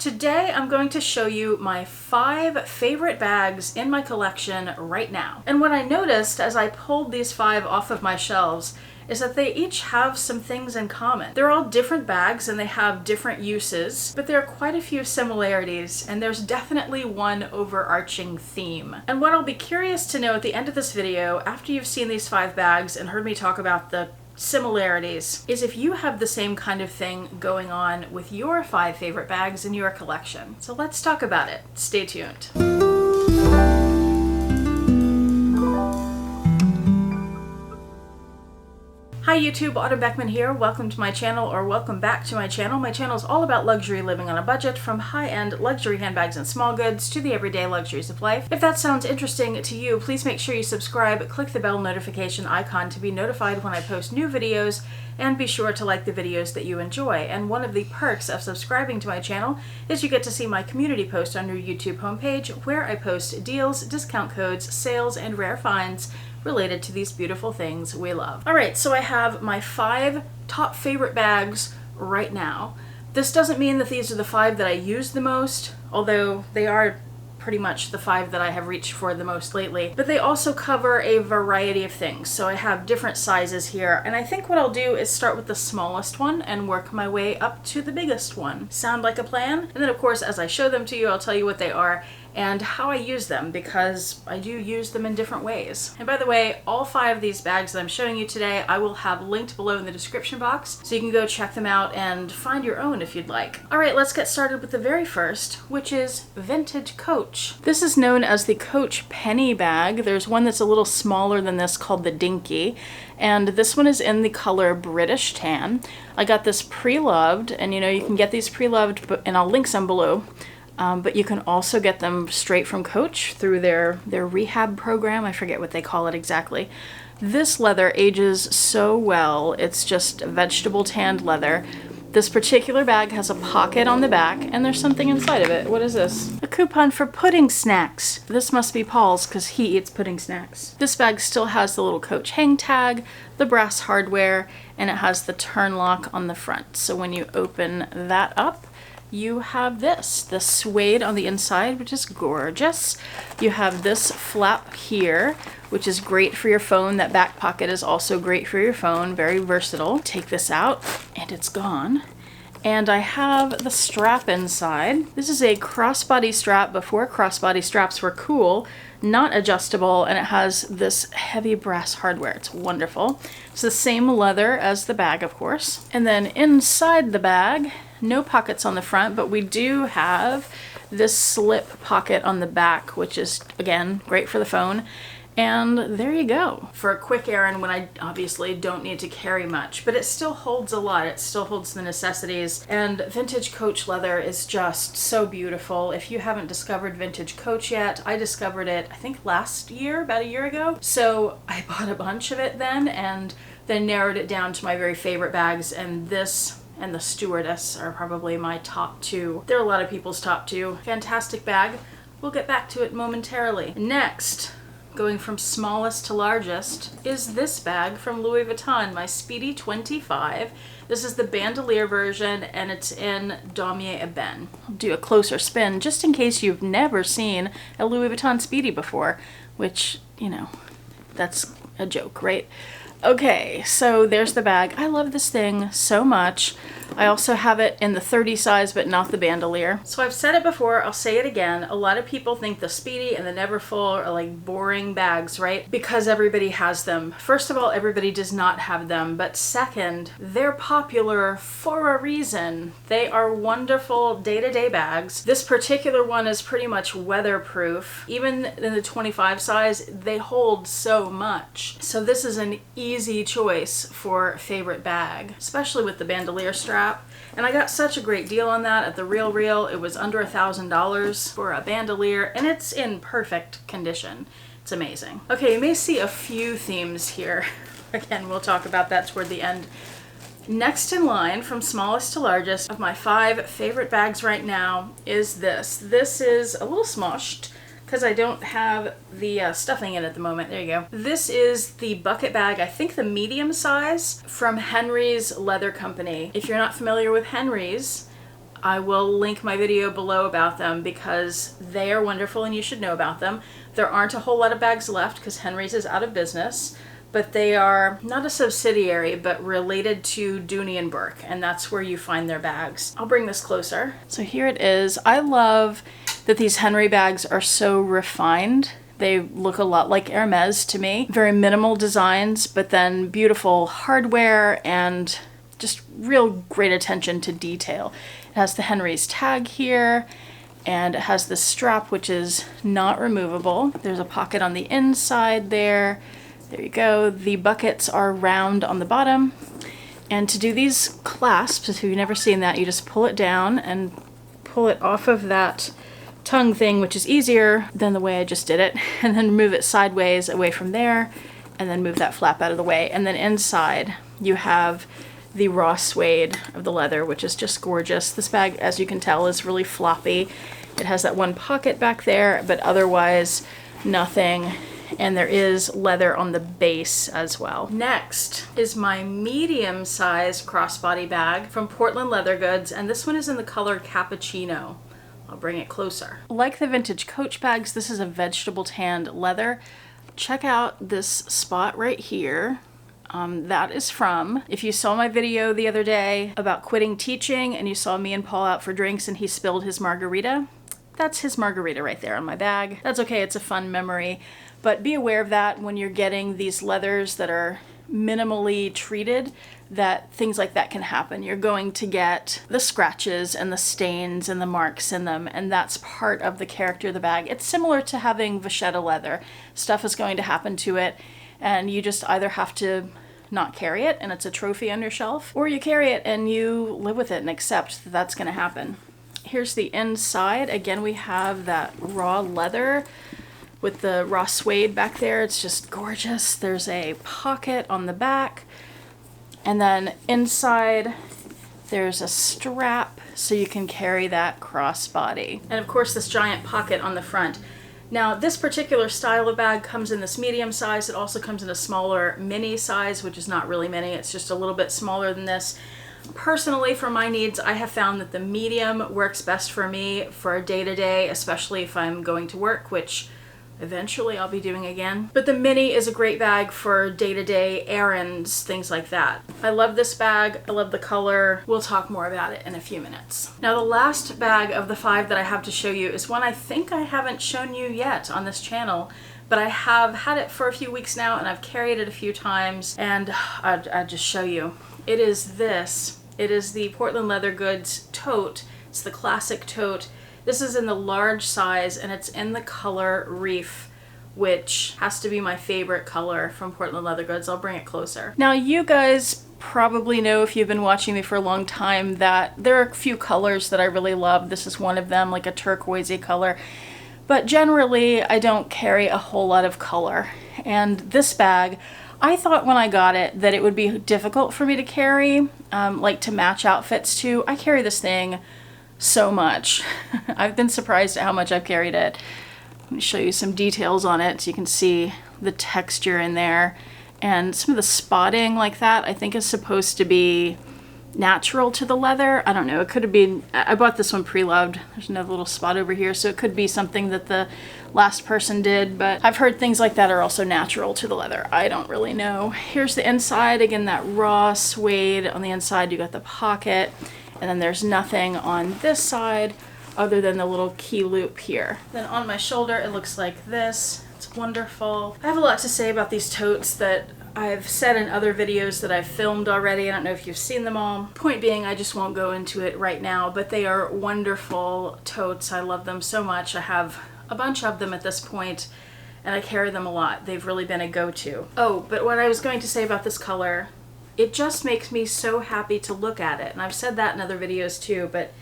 Today I'm going to show you my 5 favorite bags in my collection right now. And what I noticed as I pulled these 5 off of my shelves is that they each have some things in common. They're all different bags and they have different uses, but there are quite a few similarities, and there's definitely one overarching theme. And what I'll be curious to know at the end of this video, after you've seen these 5 bags and heard me talk about the similarities, is if you have the same kind of thing going on with your 5 favorite bags in your collection. So let's talk about it. Stay tuned. Hi YouTube, Autumn Beckman here. Welcome to my channel, or welcome back to my channel. My channel is all about luxury living on a budget, from high-end luxury handbags and small goods to the everyday luxuries of life. If that sounds interesting to you, please make sure you subscribe, click the bell notification icon to be notified when I post new videos, and be sure to like the videos that you enjoy. And one of the perks of subscribing to my channel is you get to see my community post on your YouTube homepage, where I post deals, discount codes, sales, and rare finds related to these beautiful things we love. Alright, so I have my 5 top favorite bags right now. This doesn't mean that these are the 5 that I use the most, although they are pretty much the 5 that I have reached for the most lately. But they also cover a variety of things, so I have different sizes here, and I think what I'll do is start with the smallest one and work my way up to the biggest one. Sound like a plan? And then of course, as I show them to you, I'll tell you what they are and how I use them, because I do use them in different ways. And by the way, all 5 of these bags that I'm showing you today, I will have linked below in the description box, so you can go check them out and find your own if you'd like. Alright, let's get started with the very first, which is Vintage Coach. This is known as the Coach Penny bag. There's one that's a little smaller than this called the Dinky, and this one is in the color British Tan. I got this pre-loved, and you can get these pre-loved, and I'll link some below. But you can also get them straight from Coach through their rehab program. I forget what they call it exactly. This leather ages so well. It's just vegetable tanned leather. This particular bag has a pocket on the back, and there's something inside of it. What is this? A coupon for pudding snacks. This must be Paul's, because he eats pudding snacks. This bag still has the little Coach hang tag, the brass hardware, and it has the turn lock on the front. So when you open that up, you have the suede on the inside, which is gorgeous. You have this flap here, which is great for your phone. That back pocket is also great for your phone, very versatile. Take this out, and it's gone. And I have the strap inside. This is a crossbody strap before crossbody straps were cool, not adjustable, and it has this heavy brass hardware. It's wonderful. It's the same leather as the bag, of course. And then inside the bag, no pockets on the front, but we do have this slip pocket on the back, which is, again, great for the phone. And there you go. For a quick errand when I obviously don't need to carry much, but it still holds a lot. It still holds the necessities. And vintage Coach leather is just so beautiful. If you haven't discovered vintage Coach yet, I discovered it, I think last year, about a year ago. So I bought a bunch of it then, and then narrowed it down to my very favorite bags, and this and the Stewardess are probably my top 2. They're a lot of people's top 2. Fantastic bag. We'll get back to it momentarily. Next, going from smallest to largest, is this bag from Louis Vuitton, my Speedy 25. This is the bandolier version, and it's in Damier Ebene. I'll do a closer spin just in case you've never seen a Louis Vuitton Speedy before, which, that's a joke, right? Okay, so there's the bag. I love this thing so much. I also have it in the 30 size, but not the bandolier. So I've said it before, I'll say it again. A lot of people think the Speedy and the Neverfull are like boring bags, right? Because everybody has them. First of all, everybody does not have them. But second, they're popular for a reason. They are wonderful day-to-day bags. This particular one is pretty much weatherproof. Even in the 25 size, they hold so much. So this is an easy choice for favorite bag, especially with the bandolier strap. And I got such a great deal on that at the Real Real. It was under $1,000 for a bandolier, and it's in perfect condition. It's amazing. Okay, you may see a few themes here. Again, we'll talk about that toward the end. Next in line, from smallest to largest, of my 5 favorite bags right now is this. This is a little smoshed, because I don't have the stuffing in at the moment. There you go. This is the bucket bag, I think the medium size, from Henry's Leather Company. If you're not familiar with Henry's, I will link my video below about them because they are wonderful and you should know about them. There aren't a whole lot of bags left because Henry's is out of business, but they are not a subsidiary, but related to Dooney & Bourke, and that's where you find their bags. I'll bring this closer. So here it is. I love that these Henry bags are so refined. They look a lot like Hermes to me. Very minimal designs, but then beautiful hardware and just real great attention to detail. It has the Henry's tag here, and it has the strap, which is not removable. There's a pocket on the inside there. There you go. The buckets are round on the bottom. And to do these clasps, if you've never seen that, you just pull it down and pull it off of that tongue thing, which is easier than the way I just did it, and then move it sideways away from there, and then move that flap out of the way. And then inside you have the raw suede of the leather, which is just gorgeous. This bag, as you can tell, is really floppy. It has that one pocket back there, but otherwise nothing. And there is leather on the base as well. Next is my medium-sized crossbody bag from Portland Leather Goods, and this one is in the color Cappuccino. I'll bring it closer. Like the vintage Coach bags, this is a vegetable tanned leather. Check out this spot right here. That is from, if you saw my video the other day about quitting teaching and you saw me and Paul out for drinks and he spilled his margarita, that's his margarita right there on my bag. That's okay, it's a fun memory. But be aware of that when you're getting these leathers that are minimally treated, that things like that can happen. You're going to get the scratches and the stains and the marks in them, and that's part of the character of the bag. It's similar to having vachetta leather. Stuff is going to happen to it, and you just either have to not carry it and it's a trophy on your shelf, or you carry it and you live with it and accept that that's going to happen. Here's the inside. Again, we have that raw leather with the raw suede back there. It's just gorgeous. There's a pocket on the back, and then inside there's a strap so you can carry that crossbody. And of course this giant pocket on the front. Now this particular style of bag comes in this medium size. It also comes in a smaller mini size, which is not really mini, it's just a little bit smaller than this. Personally, for my needs, I have found that the medium works best for me for day-to-day, especially if I'm going to work, which eventually I'll be doing again. But the mini is a great bag for day-to-day errands, things like that. I love this bag. I love the color. We'll talk more about it in a few minutes. Now the last bag of the 5 that I have to show you is one I think I haven't shown you yet on this channel, but I have had it for a few weeks now and I've carried it a few times, and I'll just show you. It is this. It is the Portland Leather Goods tote. It's the classic tote. This is in the large size and it's in the color Reef, which has to be my favorite color from Portland Leather Goods. I'll bring it closer. Now you guys probably know, if you've been watching me for a long time, that there are a few colors that I really love. This is one of them, like a turquoisey color. But generally I don't carry a whole lot of color. And this bag, I thought when I got it that it would be difficult for me to carry, like to match outfits to. I carry this thing so much. I've been surprised at how much I've carried it. Let me show you some details on it so you can see the texture in there. And some of the spotting like that I think is supposed to be natural to the leather. I don't know, it could have been, I bought this one pre-loved. There's another little spot over here, so it could be something that the last person did, but I've heard things like that are also natural to the leather. I don't really know. Here's the inside. Again, that raw suede. On the inside you got the pocket, and then there's nothing on this side other than the little key loop here. Then on my shoulder it looks like this. It's wonderful. I have a lot to say about these totes that I've said in other videos that I've filmed already. I don't know if you've seen them all. Point being, I just won't go into it right now, but they are wonderful totes. I love them so much. I have a bunch of them at this point, and I carry them a lot. They've really been a go-to. Oh, but what I was going to say about this color, it just makes me so happy to look at it. And I've said that in other videos too, but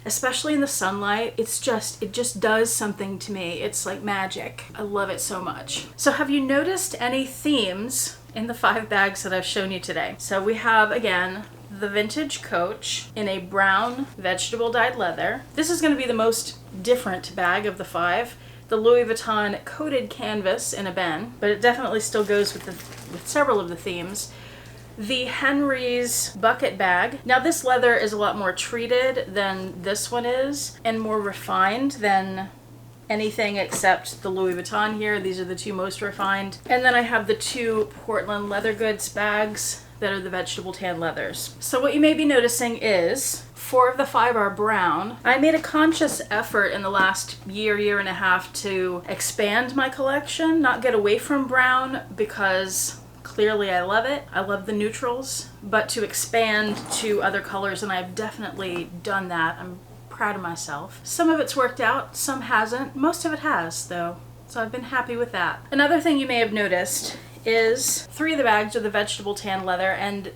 especially in the sunlight, it just does something to me. It's like magic. I love it so much. So have you noticed any themes in the 5 bags that I've shown you today? So we have, again, the vintage Coach in a brown vegetable dyed leather. This is going to be the most different bag of the 5. The Louis Vuitton coated canvas in a Ben, but it definitely still goes with several of the themes. the Henry's bucket bag. Now this leather is a lot more treated than this one is, and more refined than anything except the Louis Vuitton here. These are the two most refined. And then I have the two Portland leather goods bags that are the vegetable tan leathers. So what you may be noticing is 4 of the 5 are brown. I made a conscious effort in the last year and a half to expand my collection, not get away from brown, because clearly I love it. I love the neutrals, but to expand to other colors, and I've definitely done that. I'm proud of myself. Some of it's worked out, some hasn't. Most of it has, though, so I've been happy with that. Another thing you may have noticed is 3 of the bags are the vegetable tan leather, and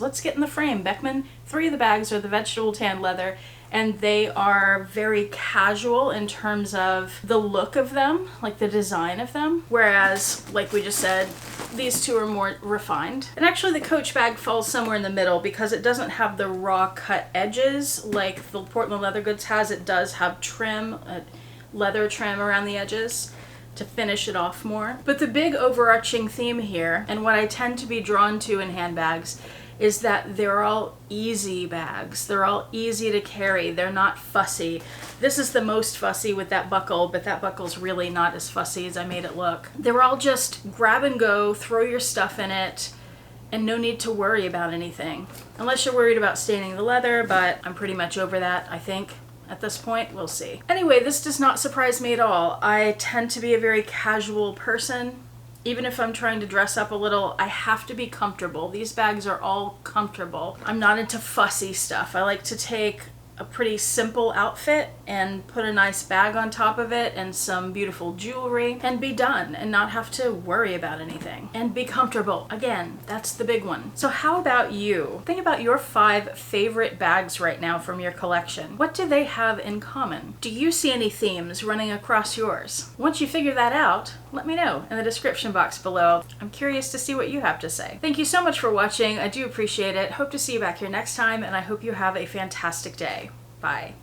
let's get in the frame, Beckman. 3 of the bags are the vegetable tan leather, and they are very casual in terms of the look of them, like the design of them. Whereas, like we just said, these 2 are more refined. And actually the Coach bag falls somewhere in the middle because it doesn't have the raw cut edges like the Portland leather goods has. It does have trim, leather trim around the edges to finish it off more. But the big overarching theme here, and what I tend to be drawn to in handbags, is that they're all easy bags. They're all easy to carry. They're not fussy. This is the most fussy with that buckle, but that buckle's really not as fussy as I made it look. They're all just grab and go, throw your stuff in it, and no need to worry about anything. Unless you're worried about staining the leather, but I'm pretty much over that, I think. At this point, we'll see. Anyway, this does not surprise me at all. I tend to be a very casual person. Even if I'm trying to dress up a little, I have to be comfortable. These bags are all comfortable. I'm not into fussy stuff. I like to take a pretty simple outfit and put a nice bag on top of it and some beautiful jewelry and be done and not have to worry about anything and be comfortable. Again, that's the big one. So how about you? Think about your 5 favorite bags right now from your collection. What do they have in common? Do you see any themes running across yours? Once you figure that out, let me know in the description box below. I'm curious to see what you have to say. Thank you so much for watching. I do appreciate it. Hope to see you back here next time, and I hope you have a fantastic day. Bye.